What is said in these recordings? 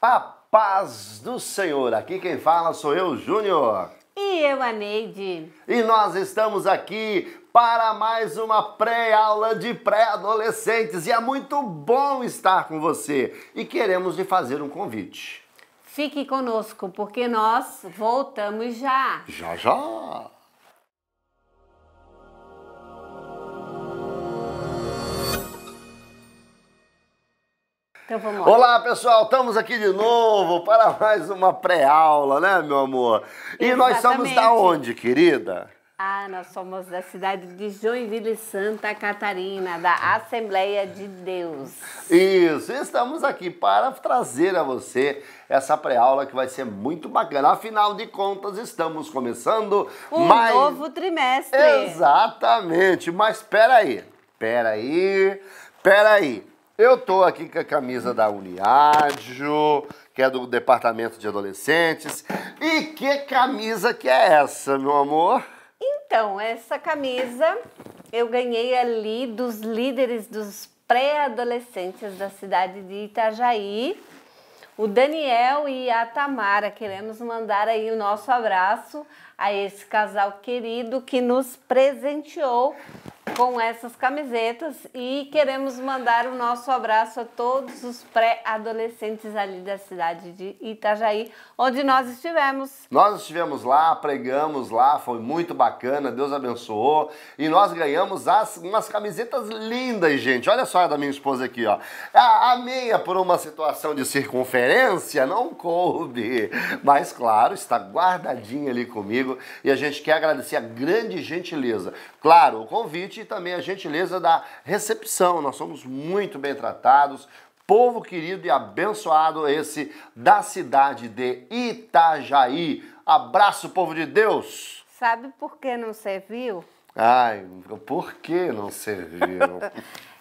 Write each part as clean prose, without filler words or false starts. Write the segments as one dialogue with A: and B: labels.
A: A paz do Senhor. Aqui quem fala sou eu, Júnior.
B: E eu, a Neide.
A: E nós estamos aqui para mais uma pré-aula de pré-adolescentes. E é muito bom estar com você. E queremos lhe fazer um convite.
B: Fique conosco, porque nós voltamos já.
A: Já, já.
B: Então vamos lá.
A: Olá, pessoal, estamos aqui de novo para mais uma pré-aula, né, meu amor? E nós somos da onde, querida?
B: Nós somos da cidade de Joinville, Santa Catarina, da Assembleia de Deus.
A: Isso, estamos aqui para trazer a você essa pré-aula que vai ser muito bacana. Afinal de contas, estamos começando
B: um novo trimestre.
A: Exatamente, mas peraí. Eu tô aqui com a camisa da Uniádio, que é do Departamento de Adolescentes. E que camisa que é essa, meu amor?
B: Então, essa camisa eu ganhei ali dos líderes dos pré-adolescentes da cidade de Itajaí, o Daniel e a Tamara. Queremos mandar aí o nosso abraço a esse casal querido que nos presenteou com essas camisetas, e queremos mandar o nosso abraço a todos os pré-adolescentes ali da cidade de Itajaí, onde nós estivemos.
A: Nós estivemos lá, pregamos lá, foi muito bacana, Deus abençoou, e nós ganhamos umas camisetas lindas, gente. Olha só a da minha esposa aqui, ó. A minha, por uma situação de circunferência, não coube, mas claro, está guardadinha ali comigo, e a gente quer agradecer a grande gentileza. Claro, o convite e também a gentileza da recepção. Nós somos muito bem tratados, povo querido e abençoado esse da cidade de Itajaí. Abraço, povo de Deus!
B: Sabe por que não serviu?
A: Ai, por que não serviu?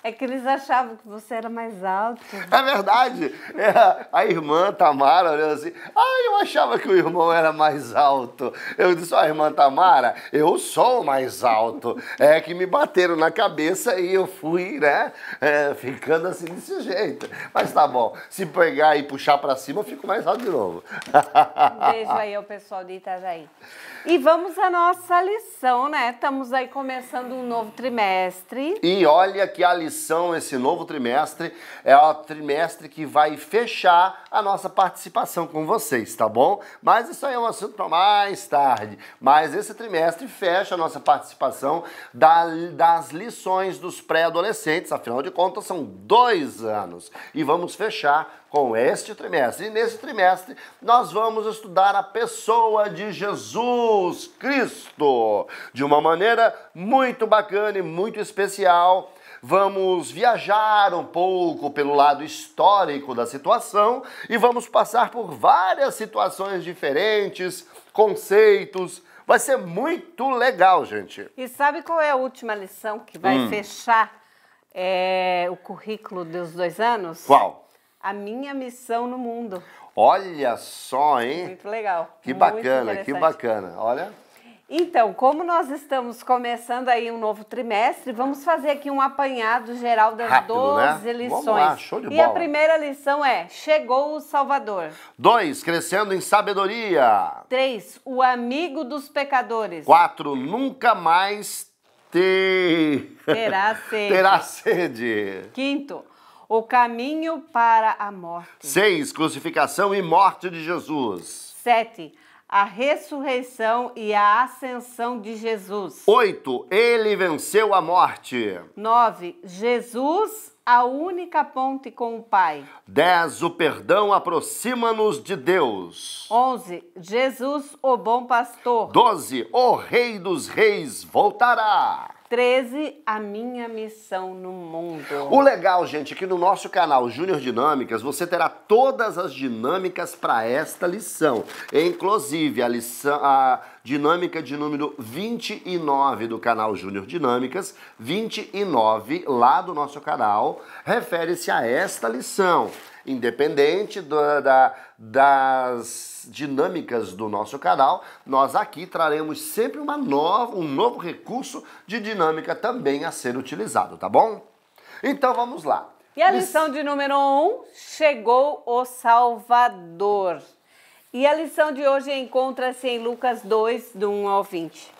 B: É que eles achavam que você era mais alto.
A: É verdade. A irmã Tamara olhou assim, eu achava que o irmão era mais alto. Eu disse, irmã Tamara, eu sou o mais alto. É que me bateram na cabeça e eu fui, né, ficando assim desse jeito. Mas tá bom, se pegar e puxar pra cima, eu fico mais alto de novo.
B: Beijo aí ao pessoal de Itajaí. E vamos à nossa lição, né? Estamos aí começando um novo trimestre.
A: E olha que a lição, esse novo trimestre, é o trimestre que vai fechar a nossa participação com vocês, tá bom? Mas isso aí é um assunto para mais tarde. Mas esse trimestre fecha a nossa participação das lições dos pré-adolescentes. Afinal de contas, são 2 anos. E vamos fechar com este trimestre. E nesse trimestre, nós vamos estudar a pessoa de Jesus Cristo de uma maneira muito bacana e muito especial. Vamos viajar um pouco pelo lado histórico da situação e vamos passar por várias situações diferentes, conceitos. Vai ser muito legal, gente.
B: E sabe qual é a última lição que vai fechar o currículo dos 2 anos?
A: Qual?
B: A minha missão no mundo.
A: Olha só, hein?
B: Muito legal.
A: Que
B: muito
A: bacana, que bacana. Olha.
B: Então, como nós estamos começando aí um novo trimestre, vamos fazer aqui um apanhado geral das 12 lições.
A: Vamos lá, show de bola.
B: E a primeira lição é: chegou o Salvador.
A: 2, crescendo em sabedoria.
B: 3, o amigo dos pecadores.
A: 4, nunca mais
B: terá sede.
A: terá sede.
B: 5, o caminho para a morte.
A: 6, crucificação e morte de Jesus.
B: 7, a ressurreição e a ascensão de Jesus.
A: 8, ele venceu a morte.
B: 9, Jesus, a única ponte com o Pai.
A: 10, o perdão aproxima-nos de Deus.
B: 11, Jesus, o bom pastor.
A: 12, o Rei dos Reis voltará.
B: 13, a minha missão no mundo.
A: O legal, gente, é que no nosso canal Júnior Dinâmicas você terá todas as dinâmicas para esta lição. Inclusive a dinâmica de número 29 do canal Júnior Dinâmicas, 29 lá do nosso canal, refere-se a esta lição. Independente das dinâmicas do nosso canal, nós aqui traremos sempre um novo recurso de dinâmica também a ser utilizado, tá bom? Então vamos lá.
B: E a lição de número 1, chegou o Salvador. E a lição de hoje encontra-se em Lucas 2, do 1 ao 20.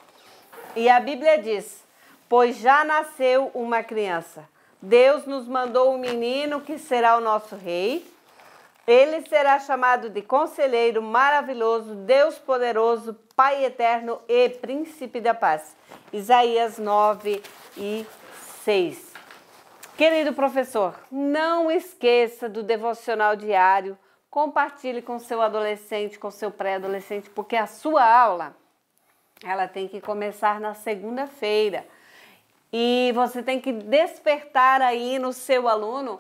B: E a Bíblia diz, pois já nasceu uma criança. Deus nos mandou um menino que será o nosso rei. Ele será chamado de Conselheiro Maravilhoso, Deus Poderoso, Pai Eterno e Príncipe da Paz. Isaías 9 e 6. Querido professor, não esqueça do devocional diário, compartilhe com seu adolescente, com seu pré-adolescente, porque a sua aula, ela tem que começar na segunda-feira. E você tem que despertar aí no seu aluno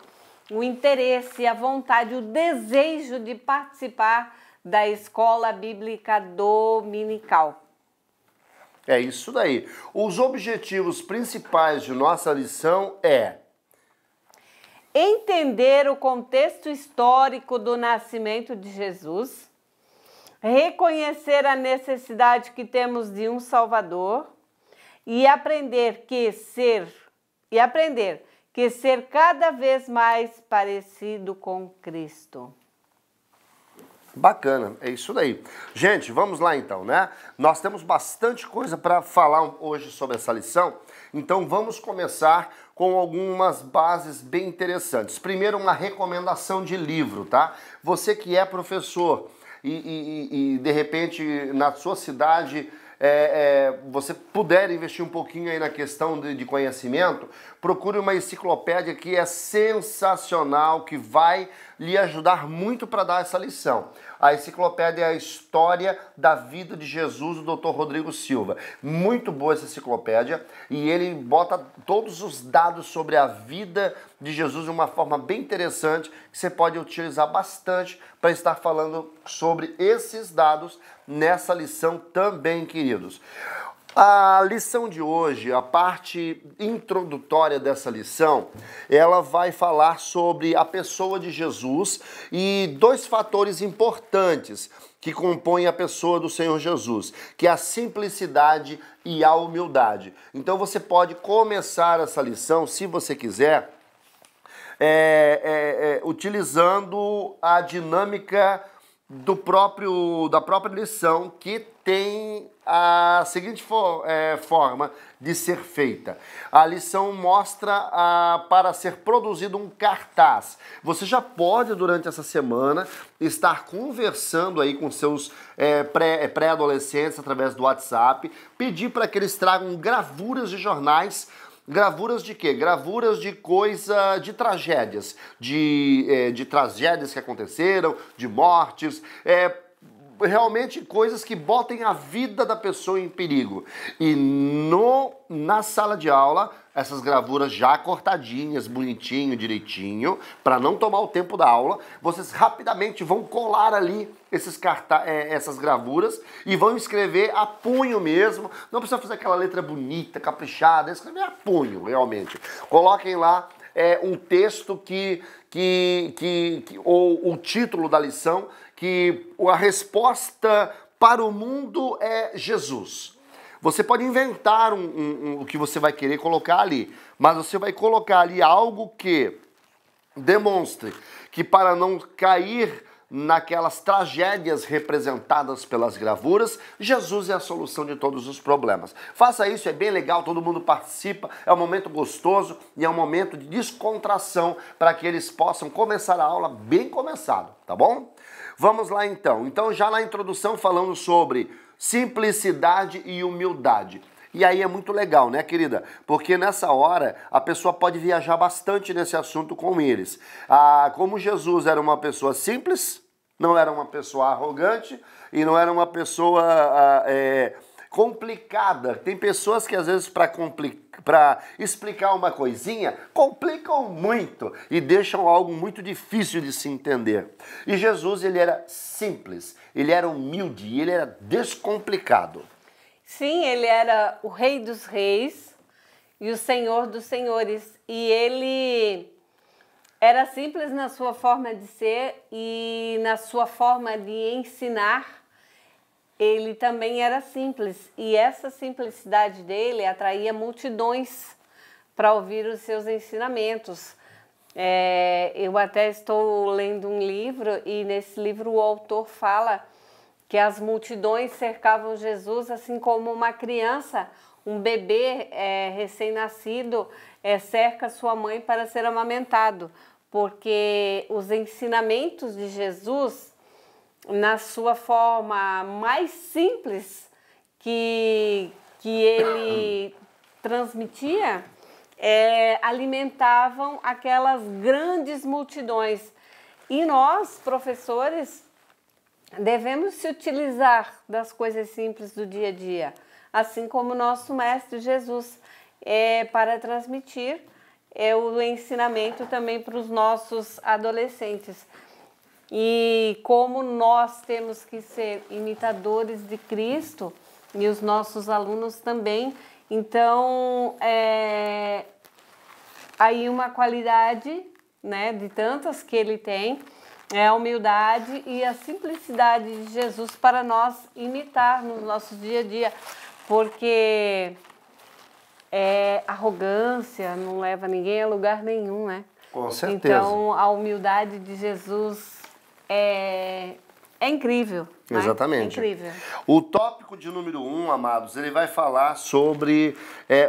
B: o interesse, a vontade, o desejo de participar da escola bíblica dominical.
A: É isso daí. Os objetivos principais de nossa lição é
B: entender o contexto histórico do nascimento de Jesus, reconhecer a necessidade que temos de um Salvador e aprender que ser cada vez mais parecido com Cristo.
A: Bacana, é isso daí. Gente, vamos lá então, né? Nós temos bastante coisa para falar hoje sobre essa lição, então vamos começar com algumas bases bem interessantes. Primeiro, uma recomendação de livro, tá? Você que é professor e de repente na sua cidade você puder investir um pouquinho aí na questão de conhecimento, procure uma enciclopédia que é sensacional, que vai lhe ajudar muito para dar essa lição. A enciclopédia é a História da Vida de Jesus, do Dr. Rodrigo Silva. Muito boa essa enciclopédia e ele bota todos os dados sobre a vida de Jesus de uma forma bem interessante, que você pode utilizar bastante para estar falando sobre esses dados nessa lição também, queridos. A lição de hoje, a parte introdutória dessa lição, ela vai falar sobre a pessoa de Jesus e dois fatores importantes que compõem a pessoa do Senhor Jesus, que é a simplicidade e a humildade. Então você pode começar essa lição, se você quiser, utilizando a dinâmica da própria lição, que tem a seguinte forma de ser feita. A lição mostra para ser produzido um cartaz. Você já pode, durante essa semana, estar conversando aí com seus pré-adolescentes através do WhatsApp, pedir para que eles tragam gravuras de jornais. Gravuras de quê? Gravuras de de tragédias, de tragédias que aconteceram, de mortes, realmente coisas que botem a vida da pessoa em perigo. E na sala de aula, essas gravuras já cortadinhas, bonitinho, direitinho, para não tomar o tempo da aula, vocês rapidamente vão colar ali essas gravuras e vão escrever a punho mesmo. Não precisa fazer aquela letra bonita, caprichada, escrever a punho, realmente. Coloquem lá um texto ou o título da lição, que a resposta para o mundo é Jesus. Você pode inventar o que você vai querer colocar ali, mas você vai colocar ali algo que demonstre que, para não cair naquelas tragédias representadas pelas gravuras, Jesus é a solução de todos os problemas. Faça isso, é bem legal, todo mundo participa, é um momento gostoso e é um momento de descontração para que eles possam começar a aula bem começado, tá bom? Vamos lá então. Então, já na introdução, falando sobre simplicidade e humildade. E aí é muito legal, né, querida? Porque nessa hora a pessoa pode viajar bastante nesse assunto com eles. Como Jesus era uma pessoa simples, não era uma pessoa arrogante e não era uma pessoa complicada. Tem pessoas que às vezes para explicar uma coisinha complicam muito e deixam algo muito difícil de se entender. E Jesus, ele era simples, ele era humilde, ele era descomplicado.
B: Sim, ele era o Rei dos Reis e o Senhor dos Senhores. E ele era simples na sua forma de ser e na sua forma de ensinar. Ele também era simples. E essa simplicidade dele atraía multidões para ouvir os seus ensinamentos. Eu até estou lendo um livro e nesse livro o autor fala que as multidões cercavam Jesus assim como uma criança, um bebê recém-nascido cerca sua mãe para ser amamentado, porque os ensinamentos de Jesus, na sua forma mais simples que ele transmitia, alimentavam aquelas grandes multidões. E nós, professores, devemos se utilizar das coisas simples do dia a dia, assim como o nosso Mestre Jesus, para transmitir o ensinamento também para os nossos adolescentes. E como nós temos que ser imitadores de Cristo, e os nossos alunos também, então aí uma qualidade, né, de tantas que ele tem, é a humildade e a simplicidade de Jesus para nós imitar no nosso dia a dia, porque arrogância não leva ninguém a lugar nenhum, né?
A: Com certeza.
B: Então a humildade de Jesus é incrível.
A: Exatamente.
B: Né? É incrível.
A: O tópico de número 1, amados, ele vai falar sobre,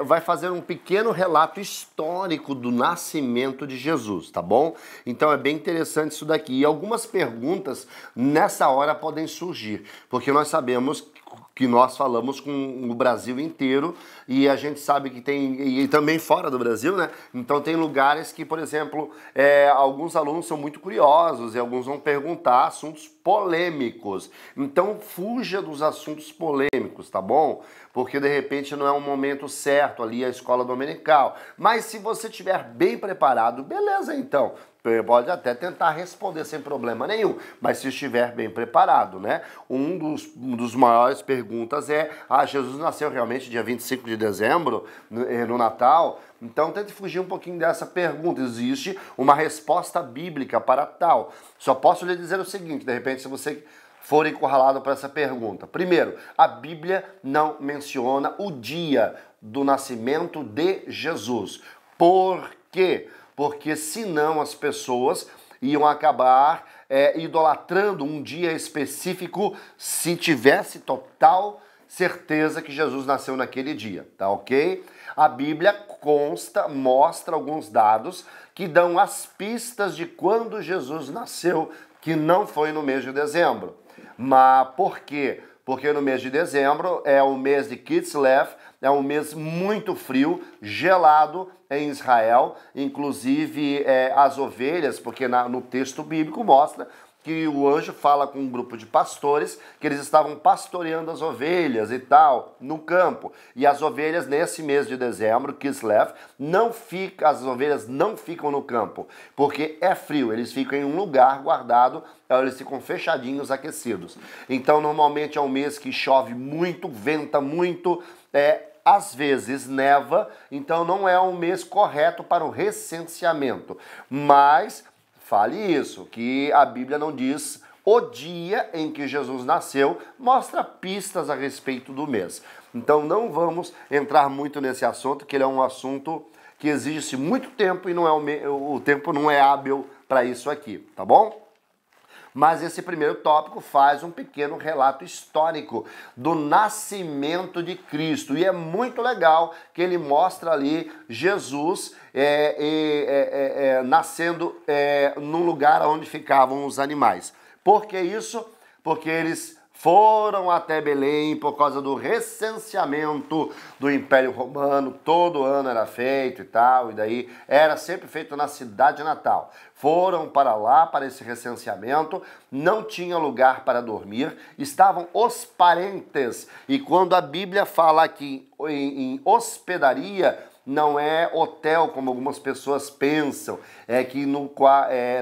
A: vai fazer um pequeno relato histórico do nascimento de Jesus, tá bom? Então é bem interessante isso daqui. E algumas perguntas nessa hora podem surgir, porque nós sabemos que nós falamos com o Brasil inteiro e a gente sabe que tem, e também fora do Brasil, né? Então tem lugares que, por exemplo, alguns alunos são muito curiosos e alguns vão perguntar assuntos polêmicos. Então fuja dos assuntos polêmicos, tá bom? Porque de repente não é um momento certo ali a escola dominical. Mas se você estiver bem preparado, beleza então. Pode até tentar responder sem problema nenhum, mas se estiver bem preparado, né? Um dos maiores perguntas Jesus nasceu realmente dia 25 de dezembro, no Natal? Então tente fugir um pouquinho dessa pergunta. Existe uma resposta bíblica para tal. Só posso lhe dizer o seguinte, de repente, se você for encurralado para essa pergunta. Primeiro, a Bíblia não menciona o dia do nascimento de Jesus. Por quê? Porque senão as pessoas iam acabar idolatrando um dia específico se tivesse total certeza que Jesus nasceu naquele dia, tá ok? A Bíblia mostra alguns dados que dão as pistas de quando Jesus nasceu, que não foi no mês de dezembro. Mas por quê? Porque no mês de dezembro é o mês de Kislev, é um mês muito frio, gelado em Israel, inclusive as ovelhas, porque no texto bíblico mostra que o anjo fala com um grupo de pastores que eles estavam pastoreando as ovelhas e tal, no campo. E as ovelhas nesse mês de dezembro, Kislev, as ovelhas não ficam no campo, porque é frio, eles ficam em um lugar guardado, eles ficam fechadinhos, aquecidos. Então normalmente é um mês que chove muito, venta muito, às vezes neva, então não é um mês correto para o recenseamento. Mas fale isso, que a Bíblia não diz o dia em que Jesus nasceu, mostra pistas a respeito do mês. Então não vamos entrar muito nesse assunto, que ele é um assunto que exige-se muito tempo e o tempo não é hábil para isso aqui, tá bom? Mas esse primeiro tópico faz um pequeno relato histórico do nascimento de Cristo. E é muito legal que ele mostra ali Jesus nascendo no lugar onde ficavam os animais. Por que isso? Porque eles foram até Belém por causa do recenseamento do Império Romano, todo ano era feito e tal, e daí era sempre feito na cidade natal. Foram para lá, para esse recenseamento, não tinha lugar para dormir, estavam os parentes, e quando a Bíblia fala aqui em hospedaria, não é hotel como algumas pessoas pensam, é que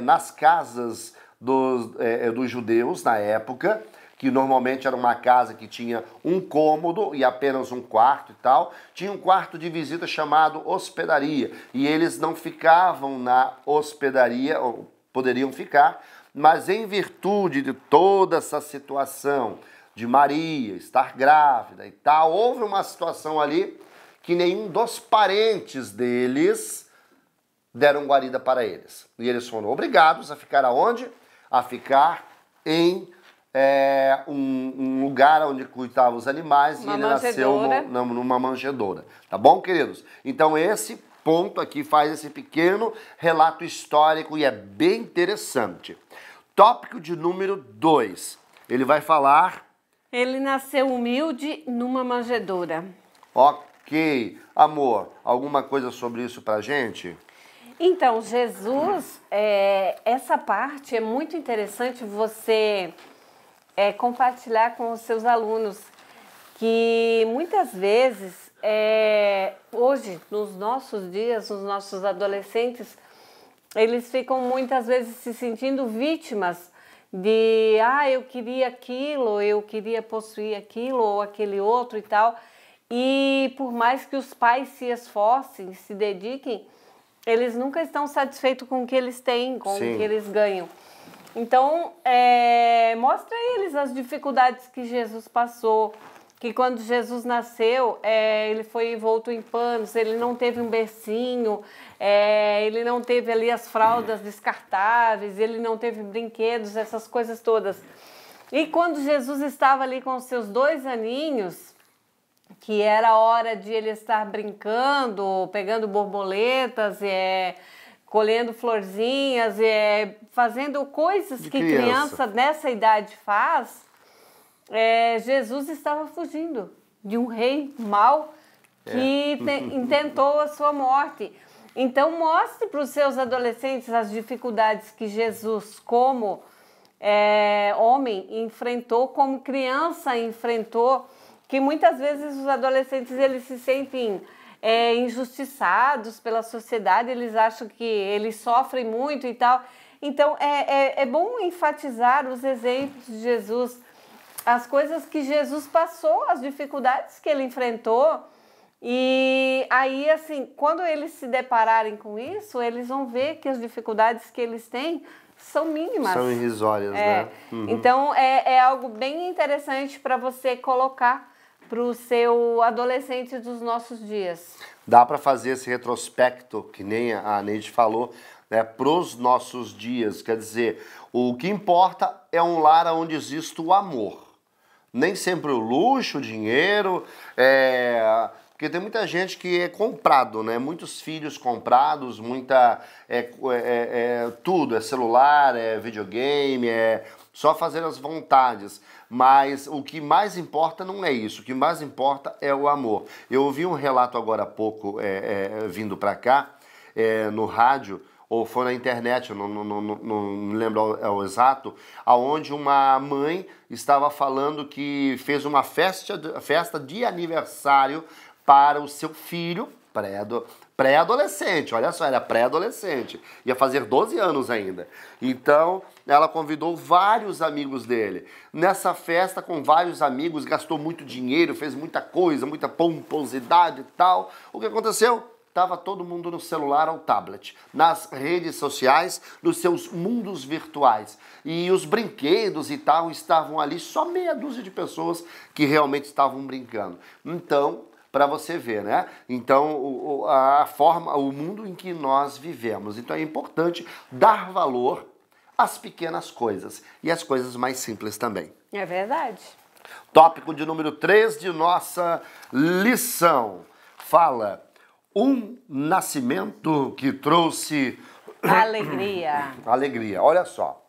A: nas casas dos judeus na época, que normalmente era uma casa que tinha um cômodo e apenas um quarto e tal, tinha um quarto de visita chamado hospedaria. E eles não ficavam na hospedaria, ou poderiam ficar, mas em virtude de toda essa situação de Maria estar grávida e tal, houve uma situação ali que nenhum dos parentes deles deram guarida para eles. E eles foram obrigados a ficar aonde? A ficar em um lugar onde cuidavam os animais, e ele nasceu numa manjedoura. Tá bom, queridos? Então esse ponto aqui faz esse pequeno relato histórico e é bem interessante. Tópico de número 2. Ele vai falar...
B: Ele nasceu humilde numa manjedoura.
A: Ok. Amor, alguma coisa sobre isso pra gente?
B: Então, Jesus, essa parte é muito interessante você compartilhar com os seus alunos, que muitas vezes, hoje, nos nossos dias, os nossos adolescentes, eles ficam muitas vezes se sentindo vítimas de, eu queria aquilo, eu queria possuir aquilo ou aquele outro e tal. E por mais que os pais se esforcem, se dediquem, eles nunca estão satisfeitos com o que eles têm, com
A: Sim.
B: o que eles ganham. Então, mostra a eles as dificuldades que Jesus passou, que quando Jesus nasceu, ele foi envolto em panos, ele não teve um bercinho, ele não teve ali as fraldas descartáveis, ele não teve brinquedos, essas coisas todas. E quando Jesus estava ali com os seus 2 aninhos, que era a hora de ele estar brincando, pegando borboletas, colhendo florzinhas, fazendo coisas que criança nessa idade faz, Jesus estava fugindo de um rei mau que intentou a sua morte. Então mostre para os seus adolescentes as dificuldades que Jesus, como homem, enfrentou, como criança enfrentou, que muitas vezes os adolescentes eles se sentem injustiçados pela sociedade, eles acham que eles sofrem muito e tal. Então é bom enfatizar os exemplos de Jesus, as coisas que Jesus passou, as dificuldades que ele enfrentou. E aí, assim, quando eles se depararem com isso, eles vão ver que as dificuldades que eles têm são mínimas.
A: São irrisórias, né?
B: Uhum. Então, é algo bem interessante para você colocar para o seu adolescente dos nossos dias.
A: Dá para fazer esse retrospecto, que nem a Neide falou, né, para os nossos dias. Quer dizer, o que importa é um lar onde existe o amor. Nem sempre o luxo, o dinheiro, porque tem muita gente que é comprado, né? Muitos filhos comprados, tudo, é celular, é videogame, é só fazer as vontades. Mas o que mais importa não é isso, o que mais importa é o amor. Eu ouvi um relato agora há pouco, vindo para cá, no rádio, ou foi na internet, eu não me lembro o exato, aonde uma mãe estava falando que fez uma festa de aniversário para o seu filho pré-adolescente, olha só, era pré-adolescente, ia fazer 12 anos ainda. Então, ela convidou vários amigos dele. Nessa festa, com vários amigos, gastou muito dinheiro, fez muita coisa, muita pomposidade e tal. O que aconteceu? Estava todo mundo no celular ou tablet, nas redes sociais, nos seus mundos virtuais. E os brinquedos e tal estavam ali, só meia dúzia de pessoas que realmente estavam brincando. Então, para você ver, né? Então, o mundo em que nós vivemos. Então, é importante dar valor às pequenas coisas e às coisas mais simples também.
B: É verdade.
A: Tópico de número 3 de nossa lição. Fala... Um nascimento que trouxe...
B: Alegria.
A: Alegria, olha só.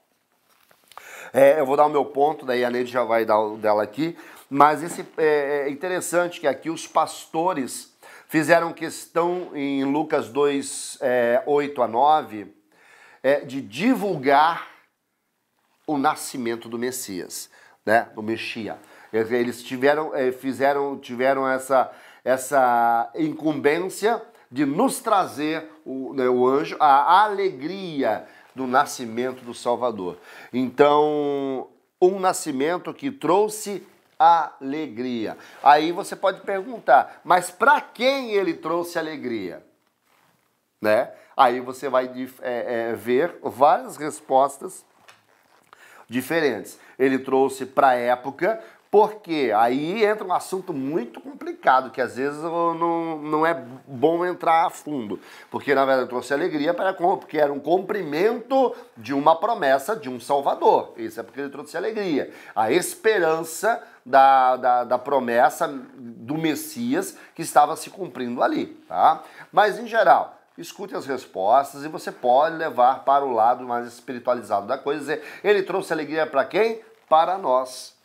A: Eu vou dar o meu ponto, daí a Neide já vai dar o dela aqui. Mas é interessante que aqui os pastores fizeram questão, em Lucas 2, 8 a 9, de divulgar o nascimento do Messias, né? Do Messias. Eles tiveram essa incumbência de nos trazer o anjo, a alegria do nascimento do Salvador. Então, um nascimento que trouxe alegria. Aí você pode perguntar, mas para quem ele trouxe alegria? Né? Aí você vai ver várias respostas diferentes. Ele trouxe para a época, Porque aí entra um assunto muito complicado, que às vezes não é bom entrar a fundo. Porque, na verdade, trouxe alegria porque era um cumprimento de uma promessa de um Salvador. Isso é porque ele trouxe alegria. A esperança da promessa do Messias que estava se cumprindo ali, tá? Mas, em geral, escute as respostas e você pode levar para o lado mais espiritualizado da coisa. Dizer, ele trouxe alegria para quem? Para nós,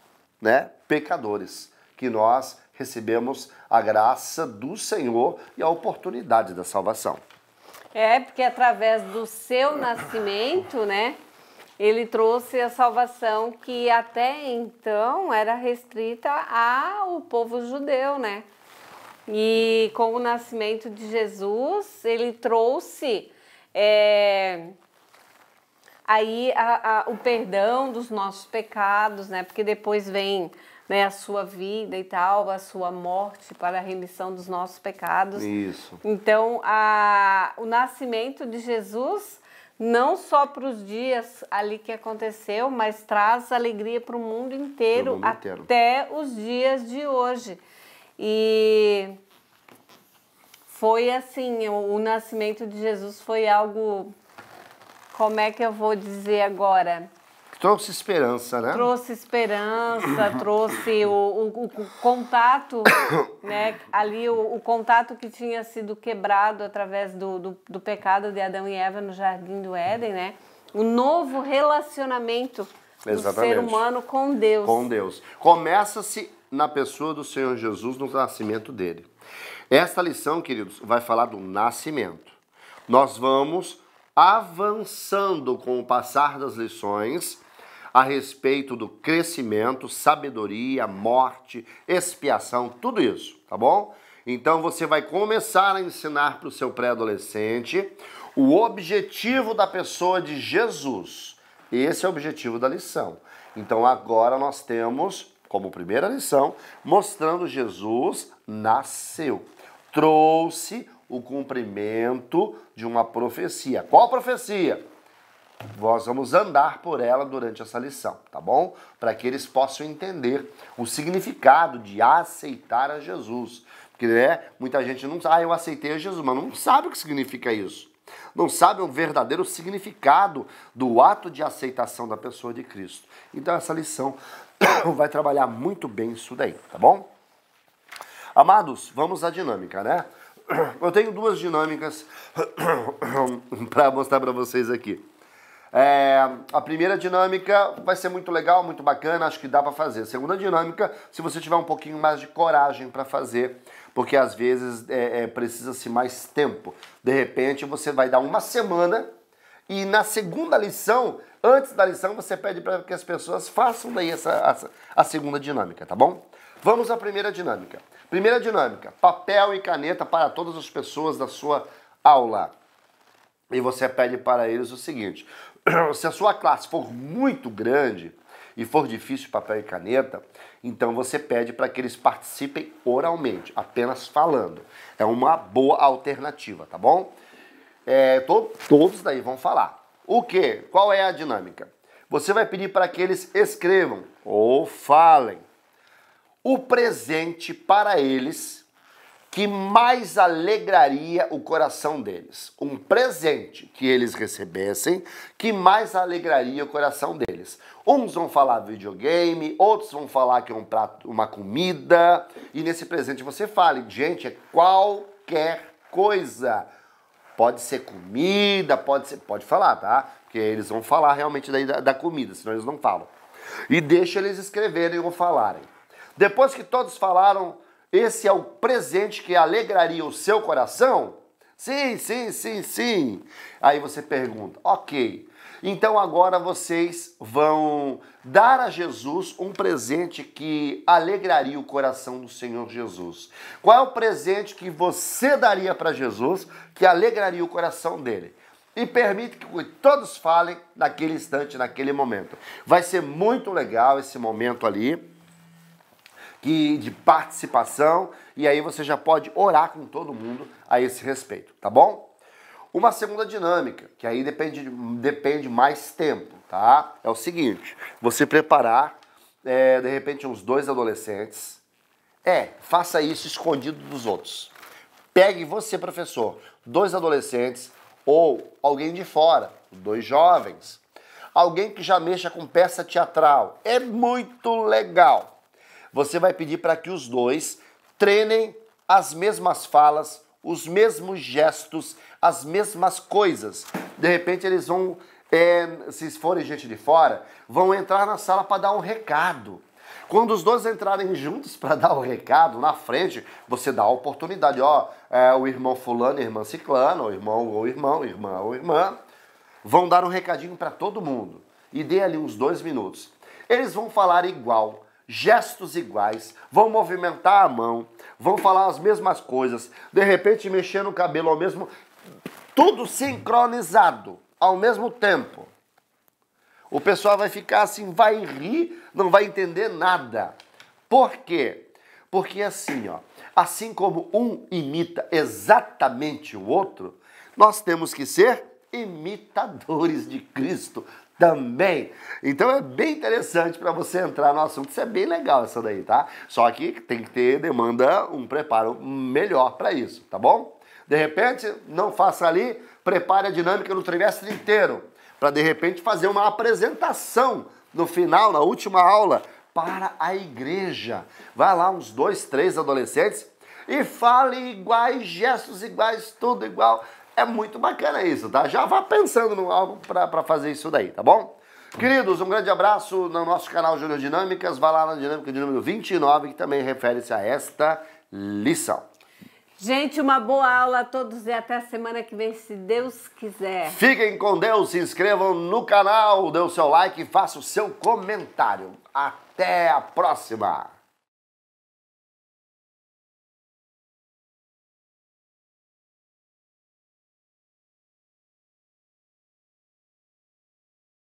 A: né? Pecadores, que nós recebemos a graça do Senhor e a oportunidade da salvação.
B: Porque através do seu nascimento, né, ele trouxe a salvação que até então era restrita ao povo judeu, né? E com o nascimento de Jesus, ele trouxe aí o perdão dos nossos pecados, né? Porque depois vem, né, a sua vida e tal, a sua morte para a remissão dos nossos pecados.
A: Isso.
B: Então, o nascimento de Jesus, não só para os dias ali que aconteceu, mas traz alegria para o mundo inteiro, até os dias de hoje. E foi assim, o nascimento de Jesus foi algo, como é que eu vou dizer agora?
A: Trouxe esperança, né?
B: Trouxe esperança, trouxe o contato, né? Ali o contato que tinha sido quebrado através do pecado de Adão e Eva no Jardim do Éden, né? O novo relacionamento do ser humano com Deus.
A: Com Deus. Começa-se na pessoa do Senhor Jesus, no nascimento dele. Esta lição, queridos, vai falar do nascimento. Nós vamos avançando com o passar das lições a respeito do crescimento, sabedoria, morte, expiação, tudo isso, tá bom? Então você vai começar a ensinar para o seu pré-adolescente o objetivo da pessoa de Jesus. Esse é o objetivo da lição. Então agora nós temos, como primeira lição, mostrando Jesus nasceu. Trouxe o cumprimento de uma profecia. Qual profecia? Nós vamos andar por ela durante essa lição, tá bom? Para que eles possam entender o significado de aceitar a Jesus. Porque, né, muita gente não sabe, eu aceitei a Jesus, mas não sabe o que significa isso. Não sabe o verdadeiro significado do ato de aceitação da pessoa de Cristo. Então essa lição vai trabalhar muito bem isso daí, tá bom? Amados, vamos à dinâmica, né? Eu tenho duas dinâmicas para mostrar para vocês aqui. A primeira dinâmica vai ser muito legal, muito bacana, acho que dá para fazer. A segunda dinâmica, se você tiver um pouquinho mais de coragem para fazer, porque às vezes precisa-se mais tempo. De repente você vai dar uma semana e na segunda lição, antes da lição, você pede para que as pessoas façam daí a segunda dinâmica, tá bom? Vamos à primeira dinâmica. Primeira dinâmica, papel e caneta para todas as pessoas da sua aula. E você pede para eles o seguinte: se a sua classe for muito grande e for difícil papel e caneta, então você pede para que eles participem oralmente, apenas falando. É uma boa alternativa, tá bom? Todos daí vão falar. O quê? Qual é a dinâmica? Você vai pedir para que eles escrevam ou falem o presente para eles que mais alegraria o coração deles. Um presente que eles recebessem que mais alegraria o coração deles. Uns vão falar videogame, outros vão falar que é um prato, uma comida. E nesse presente você fale, gente, é qualquer coisa. Pode ser comida, pode falar, tá? Porque eles vão falar realmente daí da comida, senão eles não falam. E deixa eles escreverem ou falarem. Depois que todos falaram, esse é o presente que alegraria o seu coração? Sim, sim, sim, sim. Aí você pergunta, ok, então agora vocês vão dar a Jesus um presente que alegraria o coração do Senhor Jesus. Qual é o presente que você daria para Jesus que alegraria o coração dele? E permite que todos falem naquele instante, naquele momento. Vai ser muito legal esse momento ali de participação, e aí você já pode orar com todo mundo a esse respeito, tá bom? Uma segunda dinâmica, que aí depende mais tempo, tá? É o seguinte, você preparar de repente, uns 2 adolescentes. Faça isso escondido dos outros. Pegue você, professor, 2 adolescentes ou alguém de fora, 2 jovens. Alguém que já mexa com peça teatral. É muito legal. Você vai pedir para que os 2 treinem as mesmas falas, os mesmos gestos, as mesmas coisas. De repente eles vão, se forem gente de fora, vão entrar na sala para dar um recado. Quando os 2 entrarem juntos para dar o recado, na frente, você dá a oportunidade, o irmão fulano, a irmã ciclana, o irmão ou irmão, irmã ou irmã, vão dar um recadinho para todo mundo. E dê ali uns 2 minutos. Eles vão falar igual, gestos iguais, vão movimentar a mão, vão falar as mesmas coisas, de repente mexer no cabelo ao mesmo... Tudo sincronizado, ao mesmo tempo. O pessoal vai ficar assim, vai rir, não vai entender nada. Por quê? Porque assim como um imita exatamente o outro, nós temos que ser imitadores de Cristo também. Então é bem interessante para você entrar no assunto. Isso é bem legal isso daí, tá? Só que tem que demanda um preparo melhor para isso, tá bom? De repente, não faça ali, prepare a dinâmica no trimestre inteiro, para de repente fazer uma apresentação no final, na última aula, para a igreja. Vai lá uns 2, 3 adolescentes e fale iguais, gestos iguais, tudo igual. É muito bacana isso, tá? Já vá pensando em algo para fazer isso daí, tá bom? Queridos, um grande abraço no nosso canal Júnior Dinâmicas. Vá lá na dinâmica de número 29, que também refere-se a esta lição.
B: Gente, uma boa aula a todos e até a semana que vem, se Deus quiser.
A: Fiquem com Deus, se inscrevam no canal, dê o seu like e faça o seu comentário. Até a próxima!